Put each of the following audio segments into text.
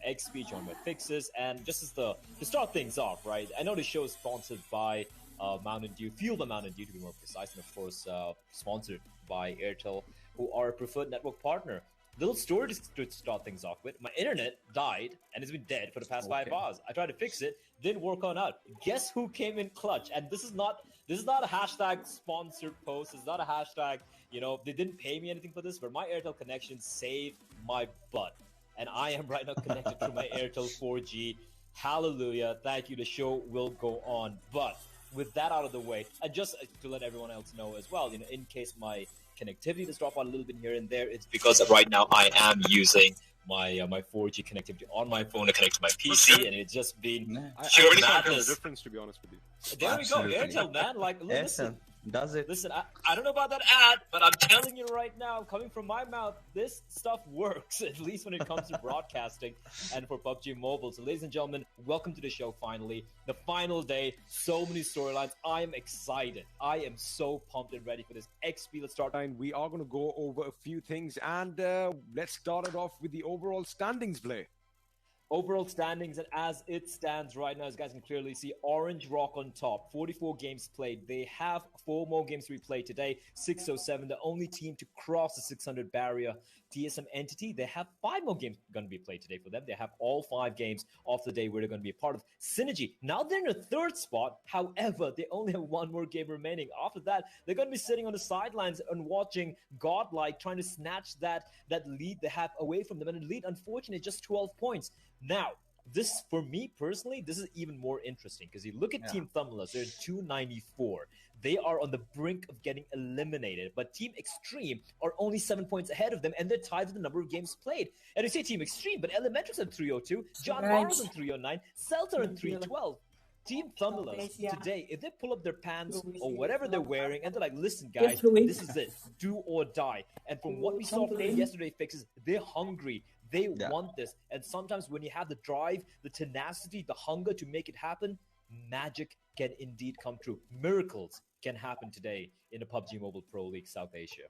XP, joined by Fixes, and just as to start things off, right? I know the show is sponsored by Mountain Dew, Fuel by Mountain Dew to be more precise, and of course sponsored by Airtel, who are a preferred network partner. Little story to start things off with. My internet died and it's been dead for the past 5 hours. I tried to fix it, didn't work on out. Guess who came in clutch? And this is not a hashtag sponsored post. It's not a hashtag, they didn't pay me anything for this, but my Airtel connection saved my butt. And I am right now connected to my Airtel 4G. Hallelujah. Thank you. The show will go on. But with that out of the way, and just to let everyone else know as well, in case my connectivity does drop out a little bit here and there, it's because right now I am using my 4G connectivity on my phone to connect to my PC, and it's just been I really can't tell the difference, to be honest with you. There we go, Airtel, man. Like, listen. Does it? Listen, I don't know about that ad, but I'm telling you right now, coming from my mouth, this stuff works, at least when it comes to broadcasting and for PUBG Mobile. So, ladies and gentlemen, welcome to the show finally. The final day, so many storylines. I am excited. I am so pumped and ready for this. XP, let's start. We are going to go over a few things, and let's start it off with the overall standings play. Overall standings, and as it stands right now, as you guys can clearly see, Orange Rock on top, 44 games played. They have 4 more games to be played today, 607, the only team to cross the 600 barrier. TSM Entity, they have 5 more games going to be played today for them. They have all 5 games of the day where they're going to be a part of. Synergy, now they're in a 3rd spot. However, they only have 1 more game remaining. After that, they're going to be sitting on the sidelines and watching Godlike trying to snatch that lead they have away from them. And the lead, unfortunately, just 12 points. Now, this, for me personally, this is even more interesting because you look at Team Thumblers, they're 294. They are on the brink of getting eliminated, but Team Extreme are only 7 points ahead of them, and they're tied with the number of games played. And you say Team Extreme, but Elementrix at 302, John Mars on 309, Celta on 312. Team Thumblers today, if they pull up their pants or whatever they're wearing, and they're like, listen, guys, this is it, do or die. And from what we saw from yesterday Fixes, they're hungry. They want this. And sometimes when you have the drive, the tenacity, the hunger to make it happen, magic can indeed come true. Miracles can happen today in the PUBG Mobile Pro League South Asia.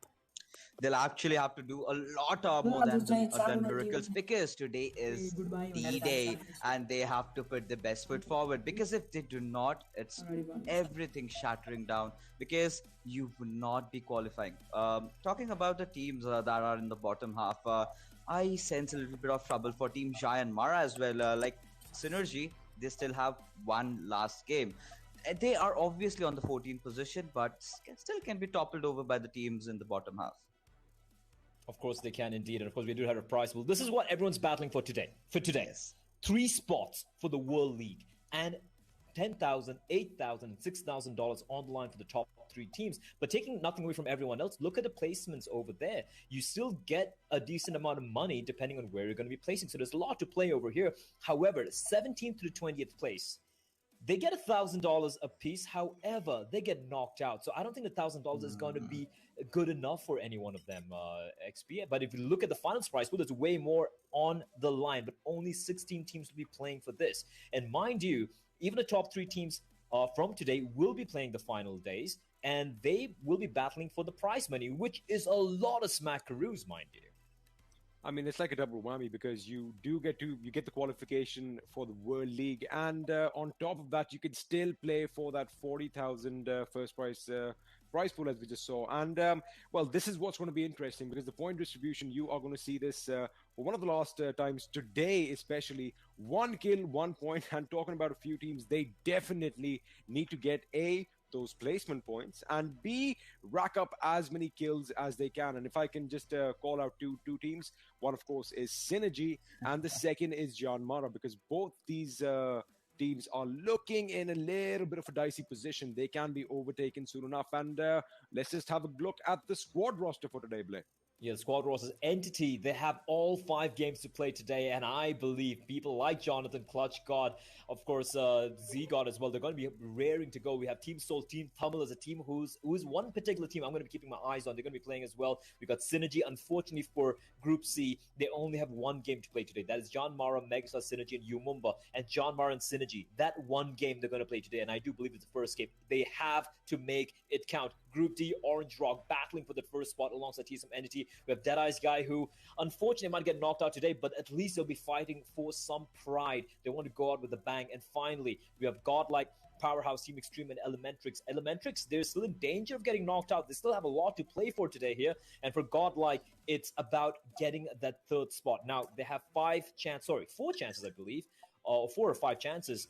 They'll actually have to do a lot more than miracles, because today is D-Day and they have to put the best foot forward, because if they do not, it's everything shattering down, because you will not be qualifying. Talking about the teams that are in the bottom half, I sense a little bit of trouble for Team Jai and Mara as well. Like Synergy, they still have 1 last game. They are obviously on the 14th position, but still can be toppled over by the teams in the bottom half. Of course they can indeed, and of course we do have a prize pool. This is what everyone's battling for today. Yes. 3 spots for the World League, and $10,000, $8,000, and $6,000 on the line for the top 3 teams. But taking nothing away from everyone else, look at the placements over there. You still get a decent amount of money depending on where you're going to be placing. So there's a lot to play over here. However, 17th to the 20th place, they get $1,000 a piece. However, they get knocked out. So I don't think $1,000 is going to be good enough for any one of them, XP. But if you look at the finals prize pool, there's way more on the line. But only 16 teams will be playing for this. And mind you, even the top 3 teams from today will be playing the final days. And they will be battling for the prize money, which is a lot of smackaroos, mind you. I mean, it's like a double whammy, because you get the qualification for the World League, and on top of that, you can still play for that 40,000 first prize pool, as we just saw. And well, this is what's going to be interesting, because the point distribution, you are going to see this for one of the last times today, especially 1 kill, 1 point. And talking about a few teams, they definitely need to get those placement points, and B, rack up as many kills as they can. And if I can just call out two teams, one of course is Synergy, and the second is John Mara, because both these teams are looking in a little bit of a dicey position. They can be overtaken soon enough. And let's just have a look at the squad roster for today, Blake. Yeah, the squad rosters Entity, they have all 5 games to play today, and I believe people like Jonathan, Clutch God, of course, Z God as well, they're going to be raring to go. We have Team Soul, Team Pummel as a team who's one particular team I'm going to be keeping my eyes on. They're going to be playing as well. We've got Synergy. Unfortunately for Group C, they only have 1 game to play today. That is John Mara, Megastar, Synergy, and Umumba. And John Mara and Synergy, that 1 game they're going to play today, and I do believe it's the first game. They have to make it count. Group D, Orange Rock battling for the first spot alongside TSM Entity. We have Deadeye's guy who unfortunately might get knocked out today, but at least they'll be fighting for some pride. They want to go out with a bang. And finally, we have Godlike, Powerhouse, Team Extreme, and Elementrix. Elementrix, they're still in danger of getting knocked out. They still have a lot to play for today here. And for Godlike, it's about getting that third spot. Now, they have 4 chances, I believe. 4 or 5 chances.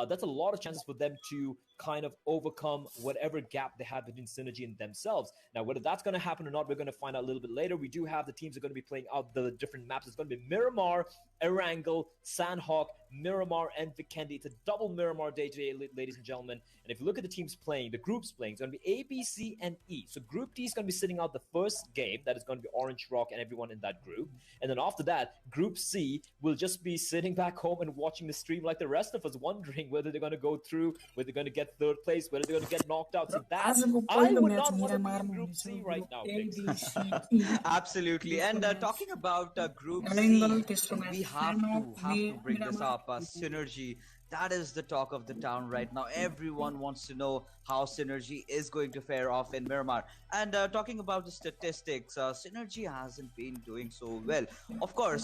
That's a lot of chances for them to kind of overcome whatever gap they have between Synergy and themselves. Now, whether that's going to happen or not, we're going to find out a little bit later. We do have the teams that are going to be playing out the different maps. It's going to be Miramar, Erangel, Sandhawk, Miramar, and Vikendi. It's a double Miramar day today, ladies and gentlemen. And if you look at the teams playing, the groups playing, it's going to be A, B, C, and E. So Group D is going to be sitting out the first game. That is going to be Orange Rock and everyone in that group. And then after that, Group C will just be sitting back home and watching the stream like the rest of us, wondering whether they're going to go through, whether they're going to get third place, whether they're going to get knocked out. So that, I would not want to be in Group C right now. Absolutely. And talking about Group C, we have to bring this up. Synergy, that is the talk of the town right now. Everyone wants to know how Synergy is going to fare off in Miramar. And talking about the statistics, Synergy hasn't been doing so well. Of course,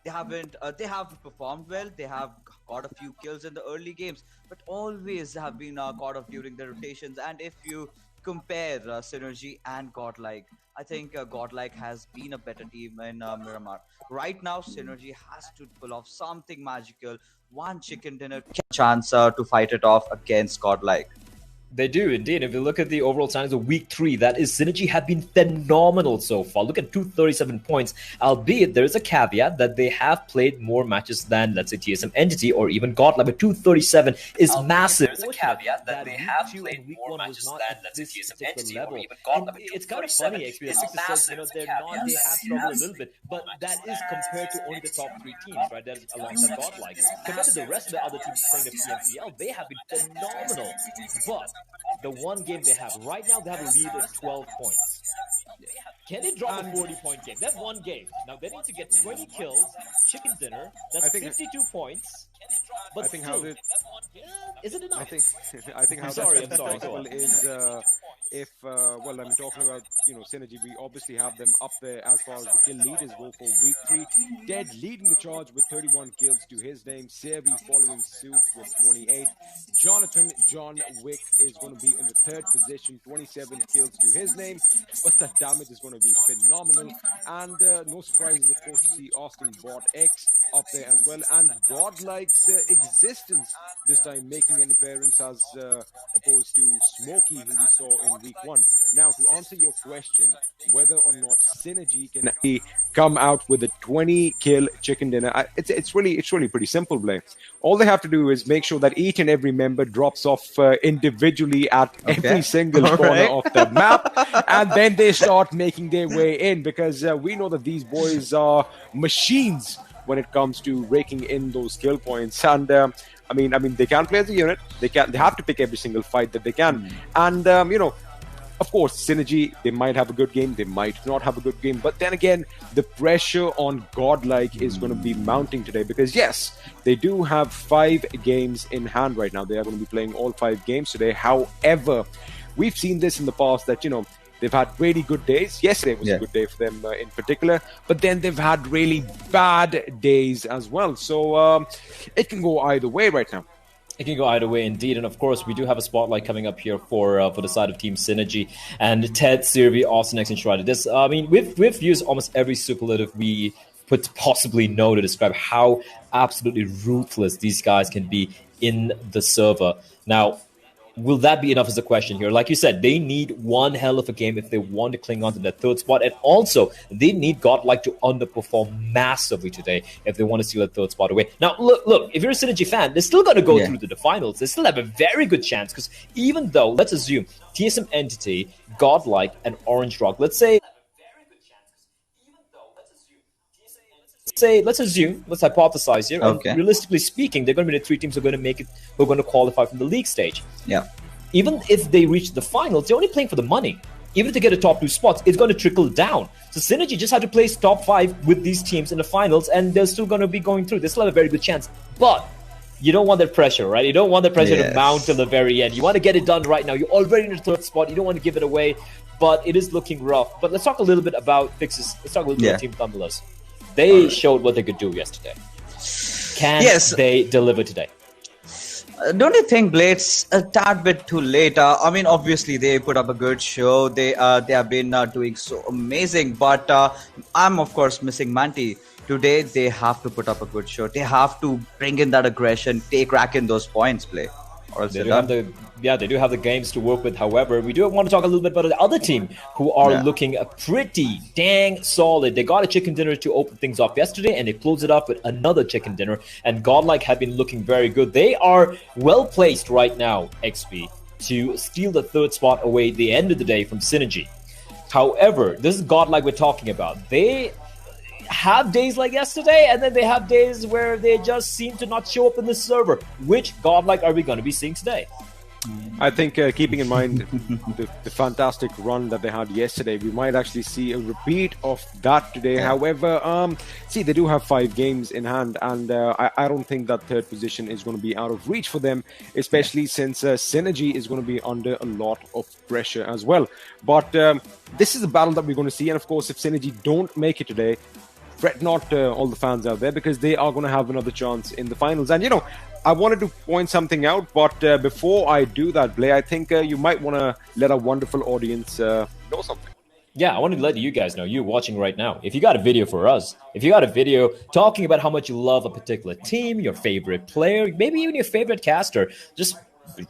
they have performed well. They have got a few kills in the early games, but always have been caught off during the rotations. And if you compare Synergy and Godlike, I think Godlike has been a better team in Miramar. Right now, Synergy has to pull off something magical. One chicken dinner chance to fight it off against Godlike. They do, indeed. If you look at the overall standings of Week 3, that is, Synergy have been phenomenal so far. Look at 237 points, albeit there is a caveat that they have played more matches than, let's say, TSM Entity or even Godlike, but 237 is massive. There's a caveat that they have played more matches than, let's say, TSM Entity or even Godlike. It's kind of funny, actually, that they have struggled a little bit, but that is compared to only the top 3 teams, right? That is alongside Godlike. Compared to the rest of the other teams playing the Pmpl, they have been phenomenal. But the one game they have right now, they have a lead of 12 points. Can they drop a 40-point game? That's one game. Now they need to get 20 kills, chicken dinner. That's 52 points. But I think still, is it enough? I think how that's possible is if I'm talking about Synergy. We obviously have them up there as far as the kill leaders go for Week 3. Dead leading the charge with 31 kills to his name. Servi following suit with 28. Jonathan John Wick is going to be in the 3rd position, 27 kills to his name. But the damage is going to be phenomenal. And no surprises, of course, to see Austin Bot X up there as well. And Godlike's existence this time making an appearance as opposed to Smokey, who we saw in Week 1. Now, to answer your question, whether or not Synergy can come out with a 20-kill chicken dinner, it's really pretty simple, Blair. All they have to do is make sure that each and every member drops off individually at every single corner of the map, and then they start making their way in, because we know that these boys are machines when it comes to raking in those kill points. And I mean, they can't play as a unit. They have to pick every single fight that they can. And of course, Synergy, they might have a good game, they might not have a good game. But then again, the pressure on Godlike is going to be mounting today, because yes, they do have 5 games in hand right now. They are going to be playing all 5 games today. However, we've seen this in the past that, they've had really good days. Yesterday was a good day for them in particular, but then they've had really bad days as well. So it can go either way right now. It can go either way, indeed. And of course, we do have a spotlight coming up here for the side of Team Synergy. And Ted, Servi, Austin X, and Shrouded. This, we've used almost every superlative we could possibly know to describe how absolutely ruthless these guys can be in the server. Now, will that be enough is the question here. Like you said, they need one hell of a game if they want to cling on to that 3rd spot. And also, they need Godlike to underperform massively today if they want to steal that 3rd spot away. Now, look, if you're a Synergy fan, they're still going to go through to the finals. They still have a very good chance, because even though, let's assume, TSM Entity, Godlike, and Orange Rock, let's hypothesize here. Okay. And realistically speaking, they're going to be the 3 teams who are going to make it, who are going to qualify from the league stage. Yeah. Even if they reach the finals, they're only playing for the money. Even if they get a top 2 spots, it's going to trickle down. So Synergy just had to place top 5 with these teams in the finals, and they're still going to be going through. They still have a very good chance. But you don't want that pressure, right? You don't want the pressure to mount till Yes. the very end. You want to get it done right now. You're already in the third spot. You don't want to give it away, but it is looking rough. But let's talk a little bit about fixes. Let's talk a little bit Yeah. about Team Thumblers. All They right. showed what they could do yesterday. Can Yes. they deliver today? Don't you think Blade's a tad bit too late? I mean, obviously they put up a good show. They have been doing so amazing, but I'm of course missing Manti. Today they have to put up a good show. They have to bring in that aggression, take rack in those points, play, or else They they're do have done. they do have the games to work with. However, we do want to talk a little bit about the other team who are Yeah. looking pretty dang solid. They got a chicken dinner to open things off yesterday, and they closed it off with another chicken dinner. And Godlike have been looking very good. They are well placed right now, XP, to steal the third spot away at the end of the day from Synergy. However, this is Godlike we're talking about. They have days like yesterday, and then they have days where they just seem to not show up in the server. Which Godlike are we going to be seeing today? I think keeping in mind the fantastic run that they had yesterday, we might actually see a repeat of that today. Yeah. However, see, they do have 5 games in hand, and I don't think that third position is going to be out of reach for them, especially since Synergy is going to be under a lot of pressure as well. But this is a battle that we're going to see, and of course, if Synergy don't make it today, fret not, all the fans out there, because they are going to have another chance in the finals. And I wanted to point something out, but before I do that, Blay, I think you might want to let our wonderful audience know something. Yeah, I wanted to let you guys know, you watching right now, if you got a video for us, if you got a video talking about how much you love a particular team, your favorite player, maybe even your favorite caster, just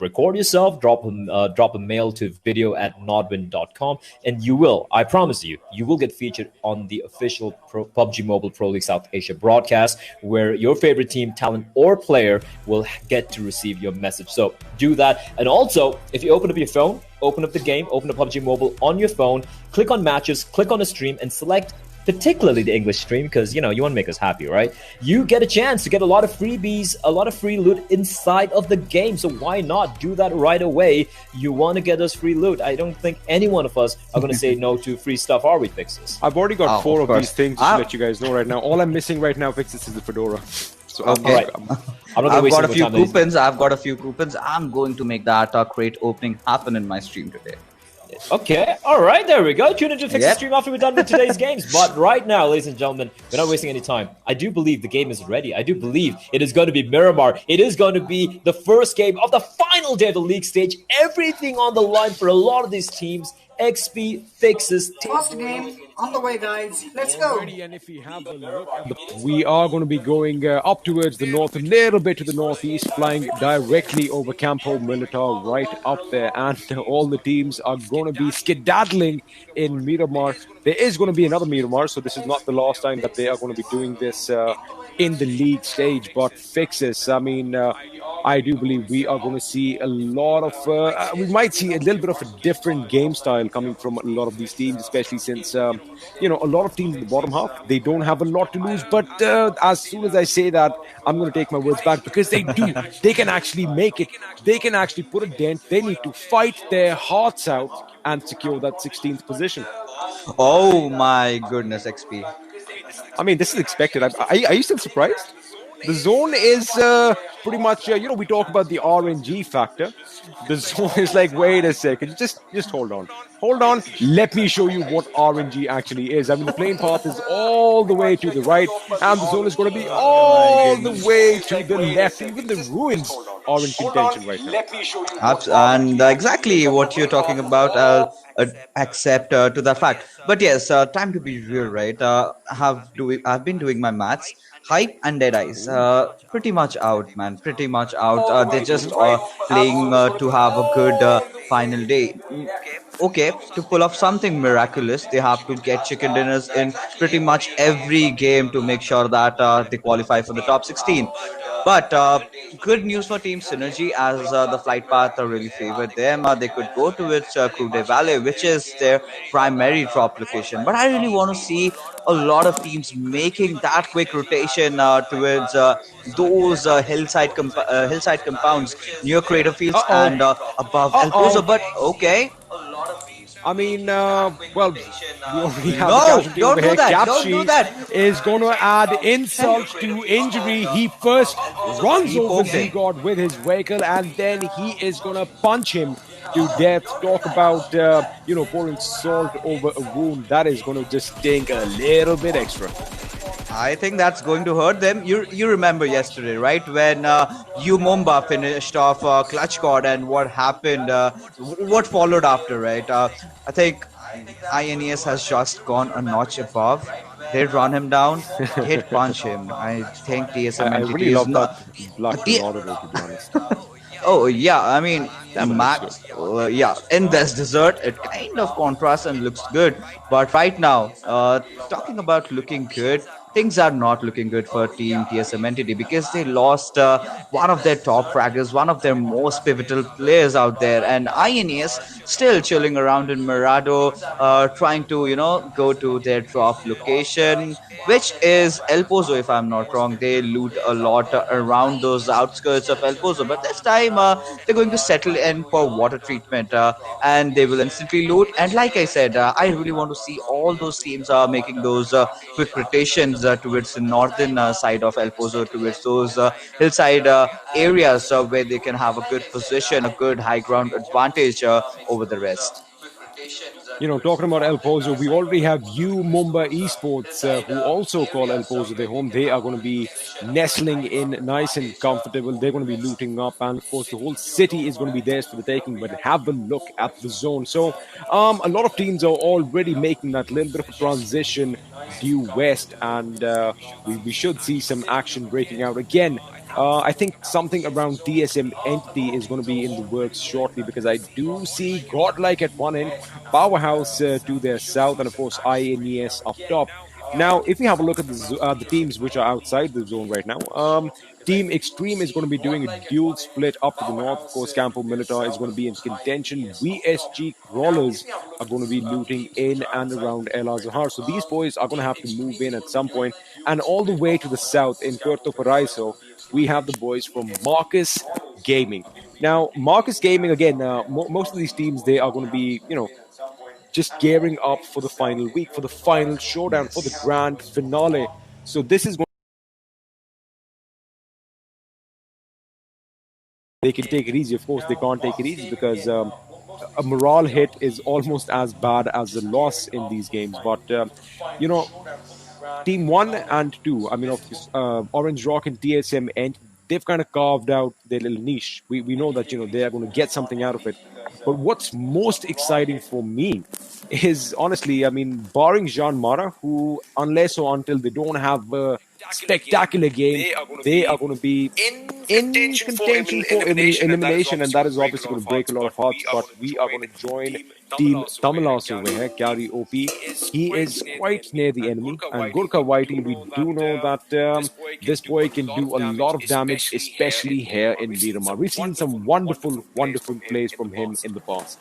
record yourself, drop a mail to video@nodwin.com, and I promise you will get featured on the official PUBG Mobile Pro League South Asia broadcast, where your favorite team, talent, or player will get to receive your message. So do that. And also, if you open up your phone, open up the game, open up PUBG Mobile on your phone, click on matches, click on the stream, and select particularly the English stream, because you want to make us happy, right? You get a chance to get a lot of freebies, a lot of free loot inside of the game. So why not do that right away? You want to get us free loot. I don't think any one of us are going to say no to free stuff, are we, Fixes? I've already got 4 of course. these things to let you guys know right now. All I'm missing right now, Fixes, is the fedora. So Okay. All right. I'm not going to I've waste got a any few more time. coupons. I've got a few coupons. I'm going to make that crate opening happen in my stream today. Okay, all right, there we go. Tune into Fix the Yep. Stream after we're done with today's games. But right now, ladies and gentlemen, we're not wasting any time. I do believe the game is ready. I do believe it is going to be Miramar. It is going to be the first game of the final day of the league stage. Everything on the line for a lot of these teams. XP Fixes. First game on the way, guys. Let's go. And if we have a look at we are going to be going up towards the north, a little bit to the northeast, flying directly over Campo Militar, right up there. And all the teams are going to be skedaddling in Miramar. There is going to be another Miramar, so this is not the last time that they are going to be doing this in the league stage. But Fixes, I mean, I do believe we are going to see a lot of, we might see a little bit of a different game style coming from a lot of these teams, especially since, a lot of teams in the bottom half, they don't have a lot to lose. But as soon as I say that, I'm going to take my words back, because they do. They can actually make it. They can actually put a dent. They need to fight their hearts out and secure that 16th position. Oh my goodness, XP. I mean, this is expected. Are you still surprised? The zone is pretty much, we talk about the RNG factor. The zone is like, wait a second, just hold on. Hold on, let me show you what RNG actually is. I mean, the plane path is all the way to the right, and the zone is going to be all the way to the left. Even the ruins are in contention right now. And exactly what you're talking about, I'll accept to that fact. But yes, time to be real, right? I've been doing my maths. Hype and Dead Eyes, pretty much out, man. Pretty much out. They're just playing to have a good final day. Okay, to pull off something miraculous, they have to get chicken dinners in pretty much every game to make sure that they qualify for the top 16. But good news for Team Synergy, as the flight path really favored them. They could go towards Crew de Valle, which is their primary drop location. But I really want to see a lot of teams making that quick rotation towards those hillside compounds near Crater Fields and above El Pozo. But okay. I mean, well, we already have a No, casualty over don't do here. that. Don't do Capshi that. is going to add insult to injury. He first runs He over poked him. Z-God with his vehicle, and then he is going to punch him to death. Talk about, pouring salt over a wound. That is going to just sting a little bit extra. I think that's going to hurt them. You remember yesterday, right? When you Mumba finished off Clutch God and what happened, what followed after, right? I think INES has just gone a notch above. They'd run him down, they'd punch him. I think TSM I really entity is love that not. blushing audible, to be honest. Oh yeah, I mean, Damn, it looks good. Max. Yeah, in this dessert, it kind of contrasts and looks good. But right now, talking about looking good, things are not looking good for Team TSM Entity because they lost one of their top fraggers, one of their most pivotal players out there, and INES still chilling around in Mirado, trying to go to their drop location, which is El Pozo, if I'm not wrong. They loot a lot around those outskirts of El Pozo, but this time they're going to settle in for water treatment, and they will instantly loot. And like I said, I really want to see all those teams making those quick rotations towards the northern side of El Pozo, towards those hillside areas where they can have a good position, a good high ground advantage over the rest. Talking about El Pozo, we already have U Mumbai Esports, who also call El Pozo their home. They are going to be nestling in nice and comfortable. They're going to be looting up, and of course, the whole city is going to be theirs for the taking. But have a look at the zone. So, a lot of teams are already making that little bit of a transition due west, and we should see some action breaking out again. I think something around TSM entity is going to be in the works shortly because I do see Godlike at one end, Powerhouse to their south, and of course INES up top. Now, if we have a look at the teams which are outside the zone right now, Team Extreme is going to be doing a dual split up to the north. Of course, Campo Militar is going to be in contention. VSG Crawlers are going to be looting in and around El Azhar. So these boys are going to have to move in at some point. And all the way to the south in Puerto Paraiso, we have the boys from Marcus Gaming. Now, Marcus Gaming, again, most of these teams, they are going to be, just gearing up for the final week, for the final showdown, for the grand finale. So this is going they can take it easy. Of course, they can't take it easy because a morale hit is almost as bad as a loss in these games. But, Team 1 and 2, I mean, of Orange Rock and TSM, and they've kind of carved out their little niche. We know that, they are going to get something out of it. But what's most exciting for me is, honestly, I mean, barring Jean Mara, who, unless or until they don't have a spectacular game, they are going to be in contention for elimination, and that is obviously going to break a lot of hearts. But we are going to join Team Tamilas over here, Gary OP. He is quite near the enemy, and Gurkha Whitey, we do know that this boy can do a lot of damage, especially here in Miramar. We've seen some wonderful, wonderful plays from him in the past.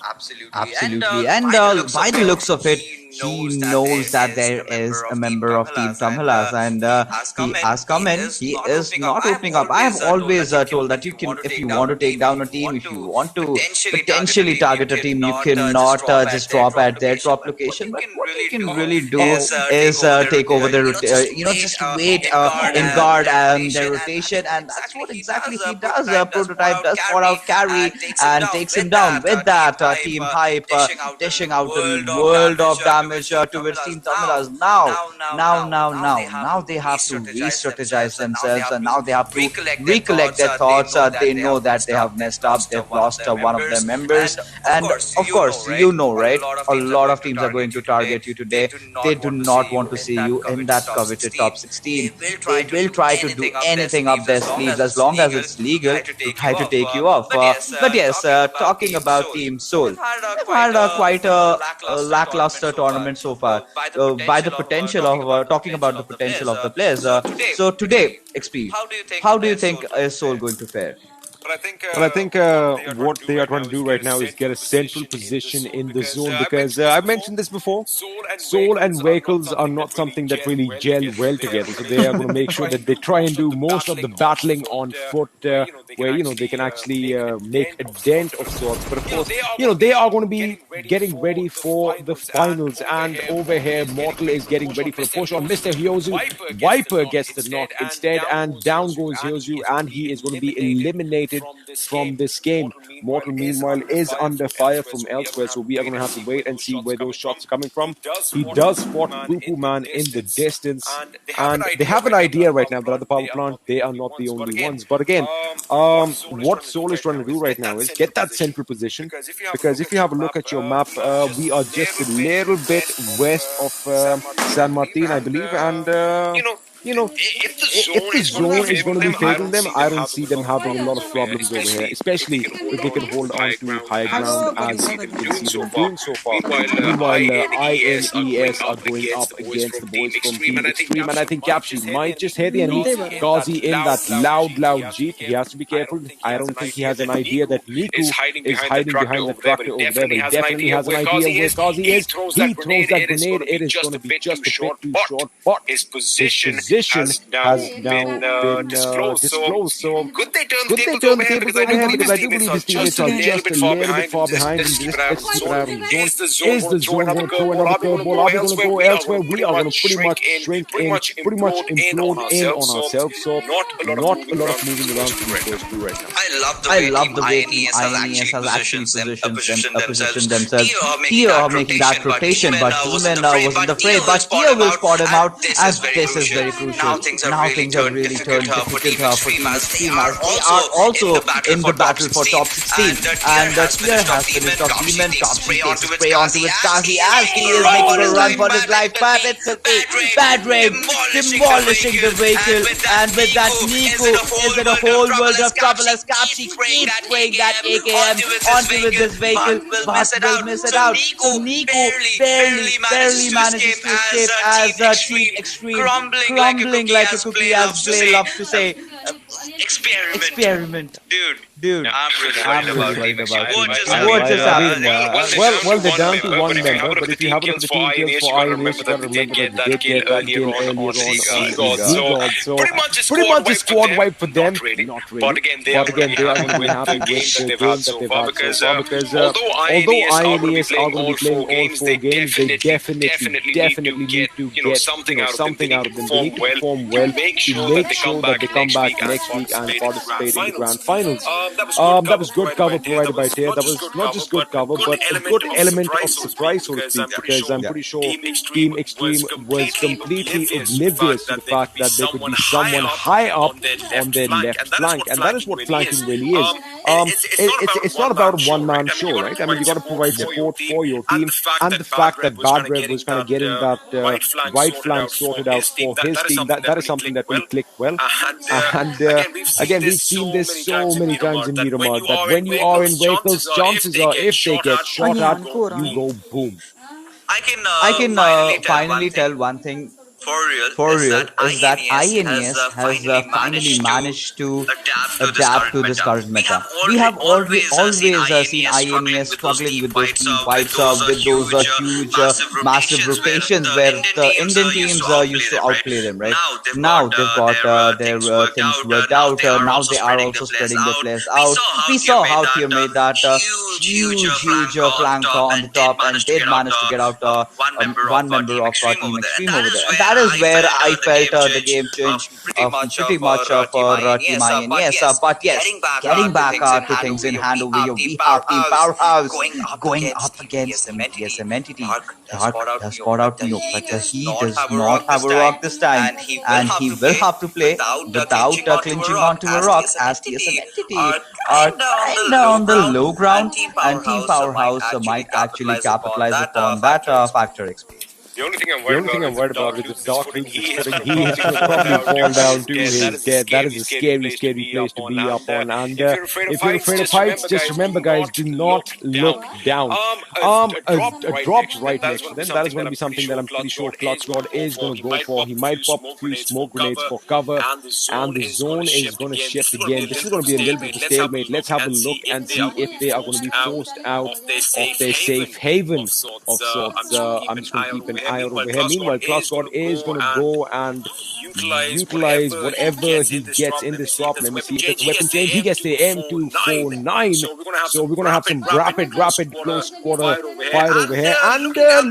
Absolutely. And by the looks of it, he knows that there is a member of Team Tamilas, and he has come in. He is not opening up. I have always told that you can, if you want to take down a team, if you want to potentially target a team, you cannot just drop at their drop location. But what you can really do is take over their, just wait in guard and their rotation, and that's what exactly he does. Prototype does for out carry and takes him down. With that, Team Hype dishing out a world of damage towards Team Tamilas. Now they have to re-strategize themselves, and now they have to recollect their thoughts. They know that they have messed up. They've lost one of their members, and of course, right? A lot of teams are going to target you today. They do not want to see you in that coveted top 16. They will try to do anything up their sleeves as long as it's legal to try to take you off. But yes, talking about Team Soul, they've had quite a lackluster tournament so far. By the potential of talking about the potential of the players. So today, XP, how do you think is Soul going to fare? Well, I think what they are trying to do right now is get a central position in the zone because I've mentioned this before. Soul and vehicles are not something that really gel well together. So they are going to make sure that they try and do most of the battling on foot, where they can actually make a dent of sorts. But of course, they are going to be getting ready for the finals. And over here, Mortal is getting ready for a push on Mr. Hyozu. Viper gets the knock instead, and down goes Hyozu, and he is going to be eliminated from this game. Mortal, meanwhile, is under fire from elsewhere, so we are going to have to wait and see where those shots are coming from. He does spot Pmpl Man in the distance, and they have an idea right now that at the power plant, they are not the only ones. But again, what Soul is trying to do right now is get that central position, because if you have a look at your map, we are just a little bit west of San Martin, I believe, and if the zone is going to be favoring them, I don't see them having a lot of problems over here, especially if they can hold on to high ground as we can see them doing so far. Meanwhile, INES are going up against the boys from Team Extreme, and I think Capshi might just hit the enemy. Kazi in that loud Jeep. He has to be careful. I don't think he has an idea that Niku is hiding behind the tractor over there, but he definitely has an idea where Kazi is. He throws that grenade. It is going to be just a bit too short, but his position has now been disclosed. So could they turn the tables over here? Because I do believe his teammates are just a little bit far behind. Let's keep an eye on the zone. Is the zone going to throw another curveball? Are we going to go elsewhere? We are going to pretty much shrink in, pretty much implode in on ourselves. So not a lot of moving around for the first two right now. I love the way Team INES has actually positioned themselves. Here making that rotation, but Demon wasn't afraid. But here will spot him out, as this is very crucial. Now things have really turned difficult for Team Extreme, as they are also in the battle for top 16. And Tier has finished off Demon. Topsy takes a spray onto his Kazi as he is making a run for his life. But it's a bad rain, demolishing the vehicle. And with that, Niku is in a whole world of trouble as Kapsi keeps spraying that AKM onto this vehicle, but will miss it out. So Niku barely manages to escape as Team Extreme crumbling like a cookie, as Blay loves to say. Experiment. Dude, I'm really worried about you. What just happened? Well, they're down to one member, but if you have a look at the team kills for INES, you gotta remember that they did get that kill earlier on Z-God. So pretty much a squad wipe for them. Not really. But again, they are going to be happy with the games that they've had so far, because although INES are going to be playing all 4 games, they definitely need to get something out of them. They need to perform well to make sure that they come back next week and participate in the grand finals. That was good cover provided by Tair. That was not just good cover, but a good element of surprise, so to speak, because I'm pretty sure Team Extreme was completely oblivious to the fact that there could be someone high up on their left flank, and that is what flanking really is. It's not about a one-man show, right? I mean, you got to provide support for your team, and the fact that Bad Red was kind of getting that right flank sorted out for his team, that is something that really clicked well. And again, we've seen this so many times in Miramar, that when you are in vehicles, chances are if they get shot at, you go boom. I can finally tell one thing for real is that INES has finally managed to adapt to this current meta. We have always seen INES struggling with those team fights, with those huge, massive rotations where the Indian teams used to outplay them, right? Now they've got their things worked out. Now they are also spreading their players out. We saw how Tier made that huge flank on the top, and did manage to get out one member of Team Extreme over there. And that is where I felt the game change pretty much for Team INES. But yes, getting back to things in hand over here, we have Team Powerhouse going up against the TSM entity. Dark does spot out Neo, but he does not have a rock this time, and he will have to play without clinching onto a rock, as TSM entity are kind of on the low ground, and Team Powerhouse might actually capitalize upon that factor XP. The only thing I'm worried about with the dark with his footing, he is going to probably fall down to his death. That is a scary, scary place to be up on. And if you're afraid of heights, just remember, guys, do not look down. A drop right next to them. That is going to be something that I'm pretty sure Clutch Squad is going to go for. He might pop a few smoke grenades for cover, and the zone is going to shift again. This is going to be a little bit of a stalemate. Let's have a look and see if they are going to be forced out of their safe haven of sorts. I'm just going to keep an eye out over here. Meanwhile, Clutch Squad is going to go and utilize whatever he gets in this drop. Let me see if it's a weapon change. He gets the M249. So we're going to have some rapid close quarter fire over here. And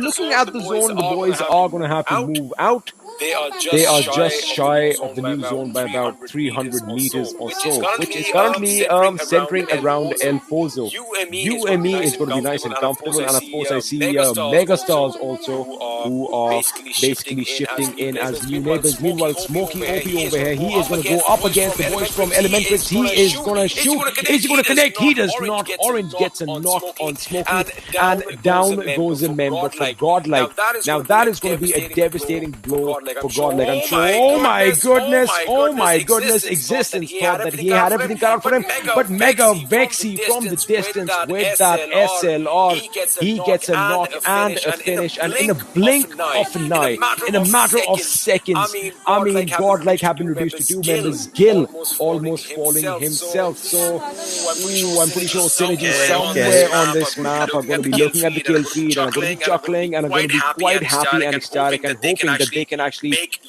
looking at the zone, the boys are going to have to move out. They are just shy of the new zone by about 300 meters or so, which is currently centering around El Pozo. UME is going to be nice and comfortable, and of course I see Megastars also, who are basically shifting in as new neighbors. Meanwhile, Smoky OP over here, he is going to go up against the boys from Elementrix. He is going to shoot. Is he going to connect? He does not. Orange gets a knock on Smoky, and down goes a member for Godlike. Now that is going to be a devastating blow for Godlike. I'm sure. Oh my goodness! Existence thought that he had everything cut out for him, but Mega Vexy from the distance with that SLR, he gets a knock and a finish, and in a blink of an eye, in a matter of seconds, I mean, Godlike have been reduced to two members. Gil almost falling himself. So, I'm pretty sure Synergy somewhere on this map are going to be looking at the kill feed and are going to be chuckling and are going to be quite happy and ecstatic and hoping that they can actually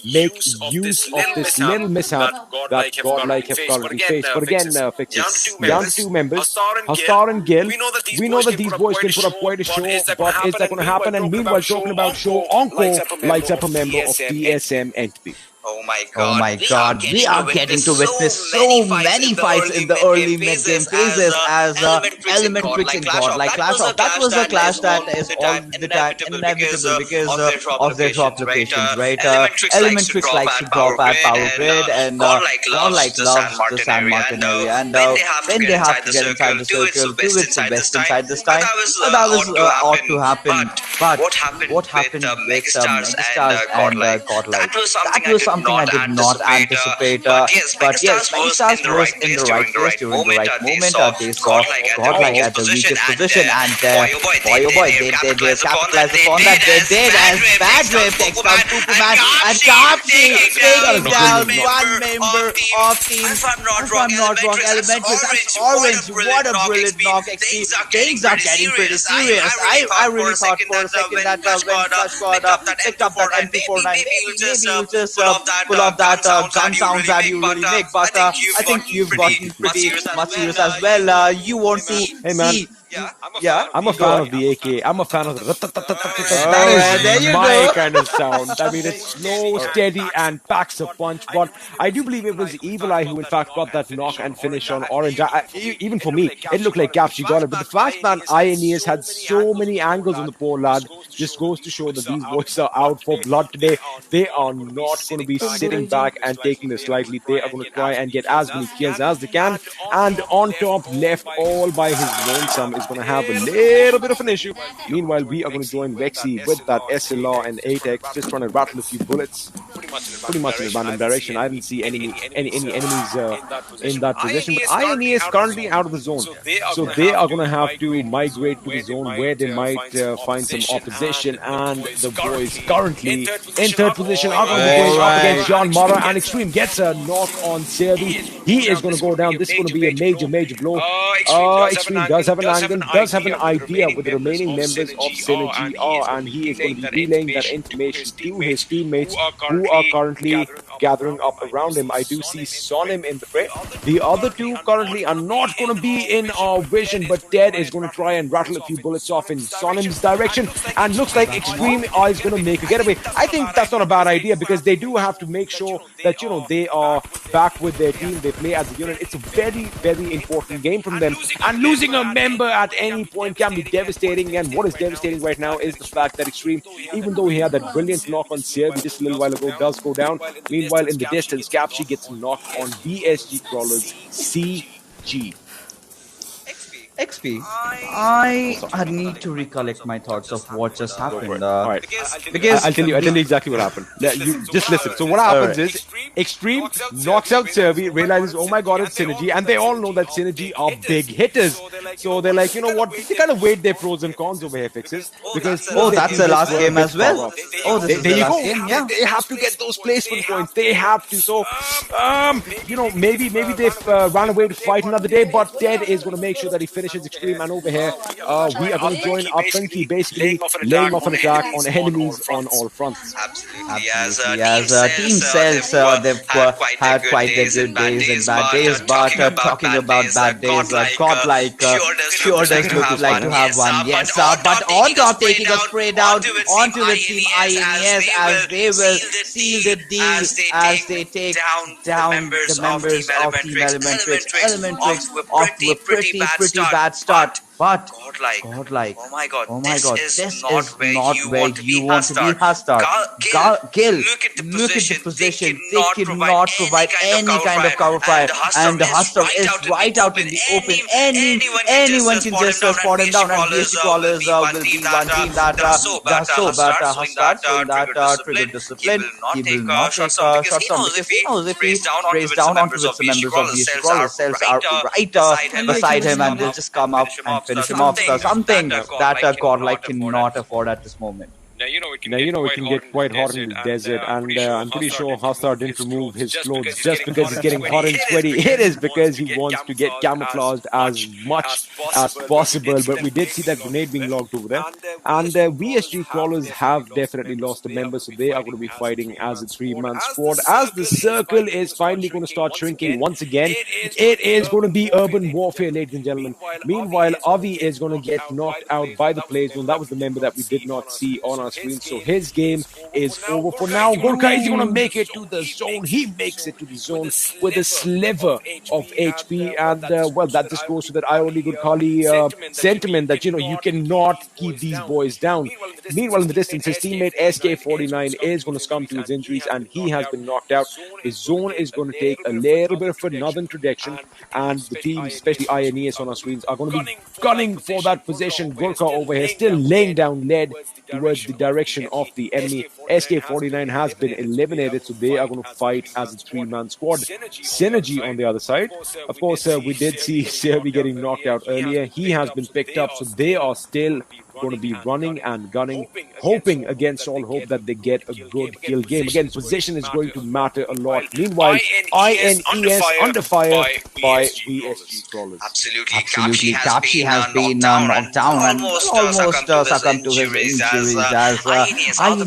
make use of this little mishap that Godlike have currently faced. But again, Fixes down to two members, Hastar and Gil. We know that these boys can put up quite a show, but is that going to happen? And meanwhile, talking about show, Onko lights up a member of DSM entity. Oh my god, we are getting to witness so many fights in the early mid-game phases as Elementrix and Godlike clash off. That was a clash that is all the time inevitable because of their drop locations, right? Elementrix likes to drop at Power Grid, and Godlike loves the San Martin area, and when they have to get inside the circle, do it the best inside this time. That was ought to happen, but what happened with Megastars and Godlike? That was something I did not anticipate. But yes, Megastars was in the right place during the right moment. They saw Godlike at the weakest position, and boy, they capitalized upon that. They did, as Bad Wave takes down Pooperman, and Kapsi taking down one member of Team, if I'm not wrong, Elementrix. That's Orange. What a brilliant knock. Things are getting pretty serious. I really thought for a second that when Clutch Squad picked up that MP49, maybe you just pull off that gun sounds that you really make, but I think you've gotten pretty much serious as well. You want to see... Yeah, I'm a fan of the AK. I'm a fan of the... That is my kind of sound. I mean, it's slow, steady, and packs a punch. But I do believe it was Evil Eye who, in fact, got that knock and finish on Orange. Even for me, it looked like Capshi got it. But the fact that Ianius had so many angles on the poor lad just goes to show that these boys are out for blood today. They are not going to be sitting back and taking this lightly. They are going to try and get as many kills as they can. And on top, left all by his lonesome, is going to have a little bit of an issue. Meanwhile, we are going to join Vexy with that SLR and 8X, just trying to rattle a few bullets. Pretty much in a random direction. I didn't see any enemies in that position. But INE is currently out of the zone. So they are going to have to migrate to the zone where they might find some opposition. And the boys currently in third position are going to be going up against John Mara. And Extreme gets a knock on Servi. He is going to go down. This is going to be a major blow. Extreme does have an angle, does have an idea with the remaining members of Synergy are, and he is going to be relaying that information to his teammates who are currently gathering up around him. I do see Sonim in the fray. The other two currently are not going to be in our vision, but Ted is going to try and rattle a few bullets off in Sonim's direction, and looks like Extreme is going to make a getaway. I think that's not a bad idea, because they do have to make sure that, you know, they are back with their team, they play as a unit. It's a very, very important game from them, and losing a member at any point can be devastating. And what is devastating right now is the fact that Extreme, even though he had that brilliant knock on Servi just a little while ago, does go down. Meanwhile, in the distance, Capshi gets a knock on BSG Crawler's CG. XP, I need to recollect my thoughts of what just Go for happened. it. All right. Because I'll tell you. I'll tell you exactly what happened. You just listen. So what all happens right. is Extreme knocks out Servi, realizes, oh my god, it's Synergy, and they all know that Synergy are big hitters. So they're like, you know what? They kind of weighed their pros and cons over here, fixes, because Oh, their that's team the just last were a game bit as far well. off. Oh, this is There the you last go. game. Yeah. They have to get those placement points. They have to. So, maybe they've run away to fight another day, but Ted is going to make sure that he finishes Extreme. And over here, we are going to join Pmpl, basically laying off an attack on enemies on all fronts. Absolutely. As Team Cells, they've had quite their good days and bad days, but talking about bad days, Godlike sure does look like to have one. Yes, but on top taking a spray down onto the Team INES as they will seal the deal as they take down the members of Team Elementrix. Elementrix off to a pretty bad start. But Godlike, oh my god, this is not where you want to be, Hastar. Gil, look at the position. They cannot provide any kind of cover fire, and Hastar is right out in the open. Anyone can just spot him down, and BSG Crawlers will be one team that does so. But Hastar showing that trigger discipline, he will not take shots on because he knows if he sprays down onto with some members of BSG Crawlers, cells are right beside him and will just come up and finish him off. So something that Godlike cannot afford at this moment. Now, it can get quite hot in the desert, and I'm pretty sure Hastar didn't remove his clothes just because it's getting hot and sweaty. It is because he wants to get camouflaged as much as possible, but we did see that grenade being logged over there. And VSG Crawlers have definitely lost a member, so they are going to be fighting as a three-man squad. As the circle is finally going to start shrinking once again, it is going to be urban warfare, ladies and gentlemen. Meanwhile, Avi is going to get knocked out by the play zone. That was the member that we did not see on our screen, so his game is over for now. Gorka is going to make it to the zone. He makes it to the zone with a sliver of HP, and well, that just goes to that I only good Kali sentiment that you cannot keep these boys down. Meanwhile, in the distance, his teammate SK49 is going to succumb to his injuries, and he has been knocked out. His zone is going to take a little bit of another introduction, and the team, especially INES on our screens, are going to be gunning for that position. Gorka over here still laying down lead towards the direction of the enemy. SK49 has been eliminated, so they are going to fight as a three-man squad. Synergy on the other side. Of course, we did see Servi getting knocked out earlier. He has been picked up, so they are still going to be running and gunning, hoping against all hope that they get a good kill game. Again, position is going to matter a lot. Meanwhile, INES under fire by VSG Crawlers. Absolutely. Kapshi has been knocked down and almost succumbed to his injuries as INES, other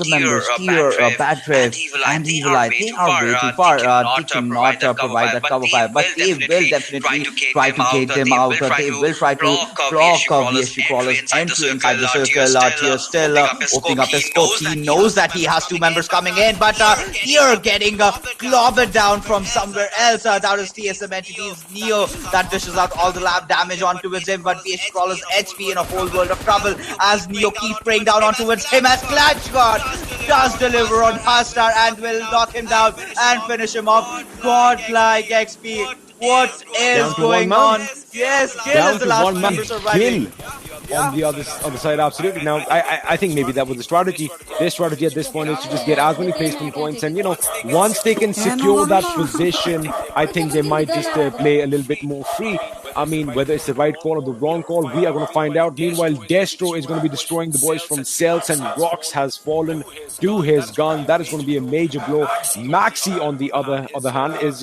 members, Tier, Bad Drift, and Evil Eye, they are way too far. They cannot provide that cover fire, but they will definitely try to get them out. They will try to block VSG Crawlers entry inside the circle. Tier still opening up his scope. He knows that he has two members coming in, but Tier getting clobbered down from somewhere else. That is TSM entities Neo that dishes out all the lab damage ontowards him, but VSG Crawler's HP in a whole world of trouble as Neo keeps spraying down ontowards him as Clutch God does deliver on Hastar and will knock him down and finish him off. Godlike XP. What is going on? Yes, Gil is the last member surviving. On the other side, absolutely. Now, I think maybe that was the strategy. Their strategy at this point is to just get as many placement points, and once they can secure that position, I think they might just play a little bit more free. I mean, whether it's the right call or the wrong call, we are going to find out. Meanwhile, Destro is going to be destroying the boys from Cells, and Rox has fallen to his gun. That is going to be a major blow. Maxi, on the other hand, is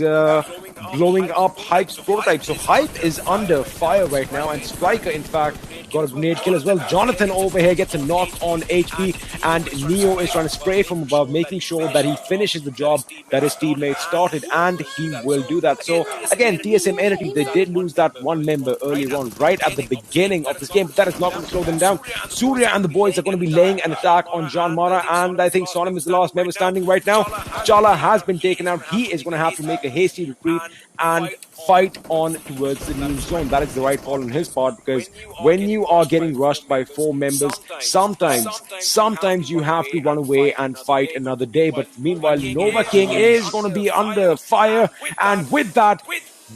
blowing up Hype's prototype. So Hype is under fire right now, and Striker, in fact, got a grenade kill as well. Jonathan over here gets a knock on HP, and Neo is trying to spray from above, making sure that he finishes the job that his teammate started, and he will do that. So again, TSM Energy, they did lose that one member earlier on, right at the beginning of this game, but that is not going to slow them down. Surya and the boys are going to be laying an attack on John Mara, and I think Sonim is the last member standing right now. Chala has been taken out. He is going to have to make a hasty retreat and fight on towards the new zone. That is the right call on his part, because when you are getting rushed by four members, sometimes you have to run away and fight another day. But meanwhile, Nova King is going to be under fire, and with that,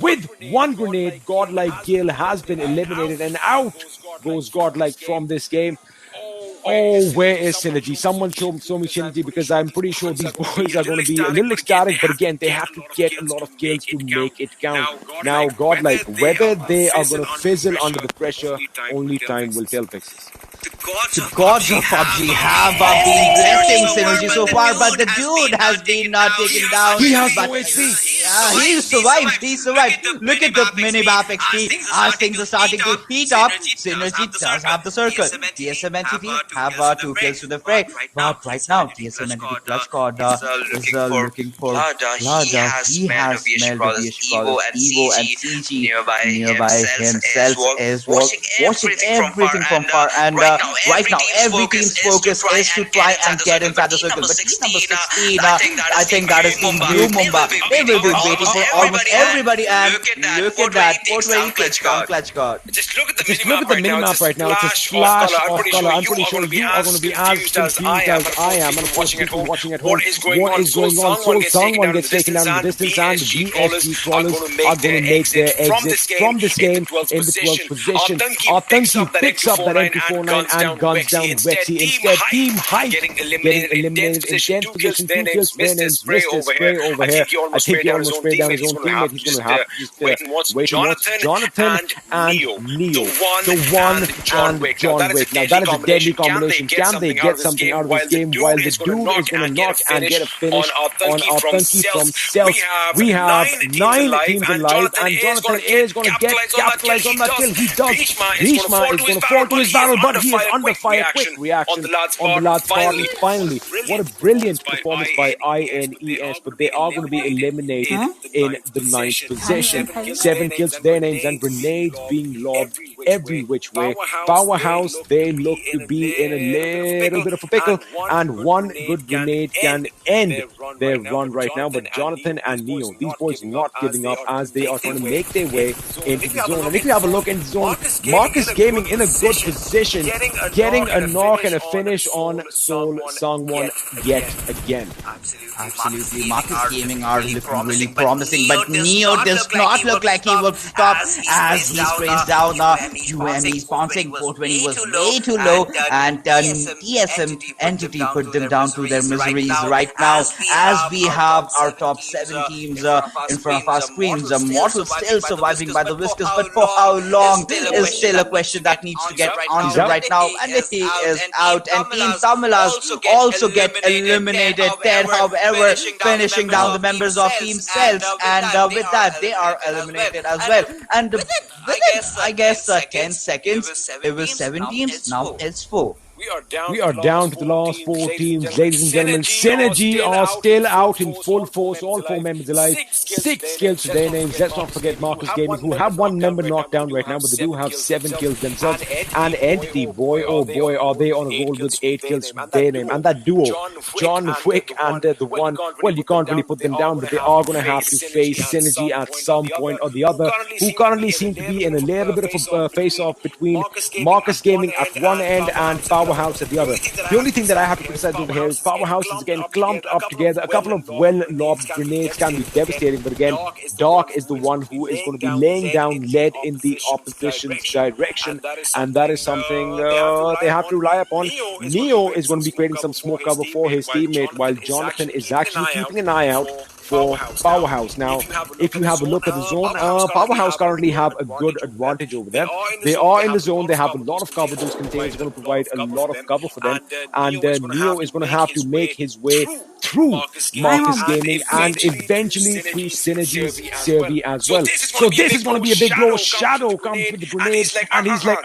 with one grenade, Godlike Gil has been eliminated, and out goes Godlike from this game. Oh, where is Synergy? Someone show me Synergy, because I'm pretty sure these boys are going to be a little ecstatic, but again, they have to get a lot of kills to make it count. Now, Godlike, whether they are going to fizzle under the pressure, only time will tell, Fixes. The gods of PUBG have been blessing Synergy so far, but the dude has been taken down. He has but, no HP. He survived. He survived. Look at the mini-map XP. As things are starting to heat up, Synergy does have the circle. TSM Entity have 2 kills to the fray. But right now, TSM Entity Clutch God is looking for blood. He has smelled the Evo and CG nearby himself is watching everything from far. And right now, every team's focus is to try and get inside the circle. But team number 16, I think that is Team Blue Mumba. They will be waiting for almost everybody. And look at that, 420 takes down Clutch God. Just look at the minimap right now. It's a flash of color. I'm pretty sure you are going to be as confused as I am. And of course, people watching at home, what is going on? Someone gets taken down in the distance, and VSG crawlers are going to make their exit from this game in the 12th position. Authentic picks up that MP49 and guns down Vexy. Instead, Team Hype getting eliminated in 10th position. 2 kills, spray over here. I think he almost sprayed down his own teammate. He's going to have to just wait and watch Jonathan and Neo. The one and John Wick. Now that is a deadly combination. Can they get something out of this game while the dude is going to knock and get a finish on Authentic from Stealth? We have 9 teams alive, and Jonathan is going to capitalize on that kill. He does. Bhishma is going to fall to his barrel, but he is under fire. Quick reaction on the last finally. What a brilliant performance by INES, but they are going to be eliminated in the 9th position. 7 kills to their names, and grenades being lobbed every which way. Powerhouse, they look to be in a little bit of a pickle, and one good grenade can end their run right now. But Jonathan and Neo, these boys not giving up as they are trying to make their way into the zone. And if you have a look in the zone, Marcus Gaming in a good position, getting a knock and a finish on Soul Sangwon yet again. Absolutely. Marcus Gaming are looking really promising, but Neo does not look like he will stop as he sprays down UME's bouncing. 420 was way too low, and TSM Entity put them down to their miseries right now as we have our top 7 teams in front of our screens. Mortal still surviving by the whiskers, but for how long is still a question that needs to get answered right now. And he is out, and Team Tamilas also get eliminated there, however, finishing down the members of Team Cells, and with that they are eliminated as well. And within, I guess 10 seconds, it was 7 teams, now it's 4. We are down to the last 4 teams, ladies and gentlemen. Synergy are still out in full force, all 4 members alive. 6 kills to their names. Let's not forget Marcus Gaming, who have 1 member knocked down right now, but they do have 7 kills themselves. And Entity, boy, oh boy, are they on a roll with 8 kills to their name. And that duo, John Wick and the one, well, you can't really put them down, but they are going to have to face Synergy at some point or the other, who currently seem to be in a little bit of a face-off between Marcus Gaming at one end and Powerhouse at the other. The only thing that I have to criticize over here is Powerhouse is again clumped up together. A couple of well-lobbed grenades can be devastating, but again, Dark is the one who is going to be laying down lead in the opposition's direction, and that is something they have to rely upon. Neo is going to be creating some smoke cover for his teammate, while Jonathan is actually keeping an eye out for Powerhouse. Now, if you have a look at the zone, Powerhouse currently have a good advantage over them. They are in the zone. They have a lot of cover. Those containers are going to provide a lot of cover for them. And Neo is going to have to make his way through Marcus Gaming and eventually through Synergy's Servi as well. So this is going to be a big blow. Shadow comes with the grenade, and he's like,